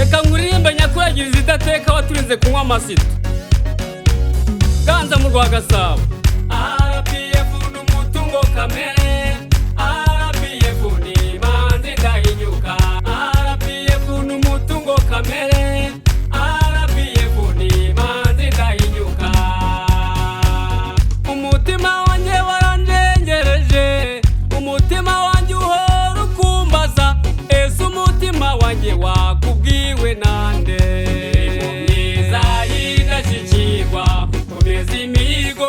reka nkuririmbe nyakuragiza idateka waturinze kunywa amasito ganza mu rwa Gasabo. RPF n'umutungo kamere, RPF ni manzi ndahinyuka, RPF n'umutungo kamere, RPF ni manzi ndahinyuka. Umutima wanjye waranjengereje, umutima wanjye uhora ukumbaza, ese umutima wanjye wakubwiwe nande? Myiza y'indashyikirwa komeza imihigo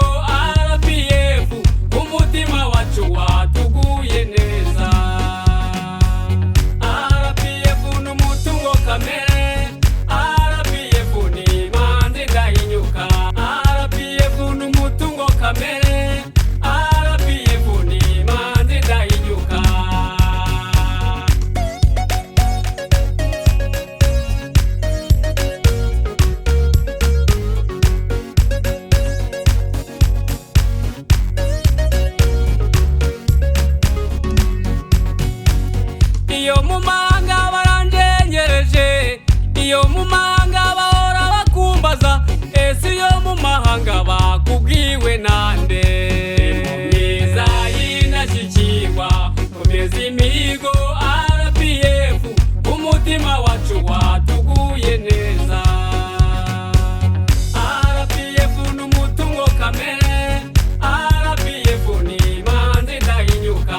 RPF, umutima wacu watuguye neza. RPF n'umutungo kamere, RPF ni manzi ndahinyuka, RPF n'umutungo kamere, RPF ni manzi ndahinyuka. Iyo mu mahanga baranjengereje, iyo mu mahanga bahora bakumbaza, ese iyo mu mahanga bakubwiwe nande? Myiza y'indashyikirwa komeza imihigo RPF, umutima wacu watuguye neza. RPF n'umutungo kamere, RPF ni manzi ndahinyuka,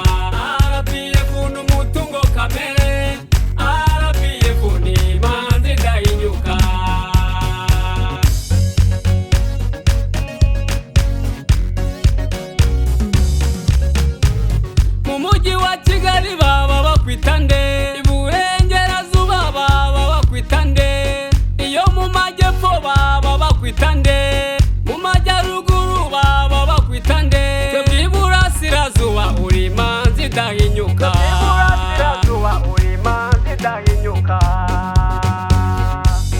RPF n'umutungo kamere, RPF ni manzi ndahinyuka. Mu mujyi wa Kigali baba bakwita nde? Iburengerazuba baba bakwita nde? Iyo mu majyepfo baba bakwita nde? Mu majyaruguru baba bakwita nde? Twebwe iburasirazuba uri manzi ndahinyuka,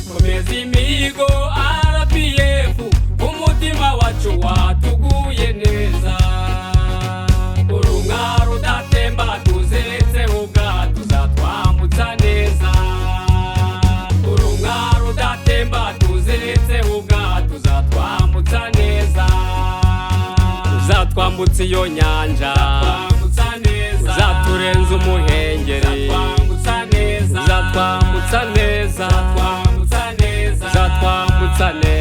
komeza imihigo RPF, umutima wacu watuguye neza. Urunga rudatemba tuzeretseho ubwato uzatwambutsa neza, urunga rudatemba tuzeretseho ubwato uzatwambutsa neza. Uzatwambutsa iyo nyanja, uzaturenza umuhengeri, uzatwambutsa neza, uzatwambutsa neza.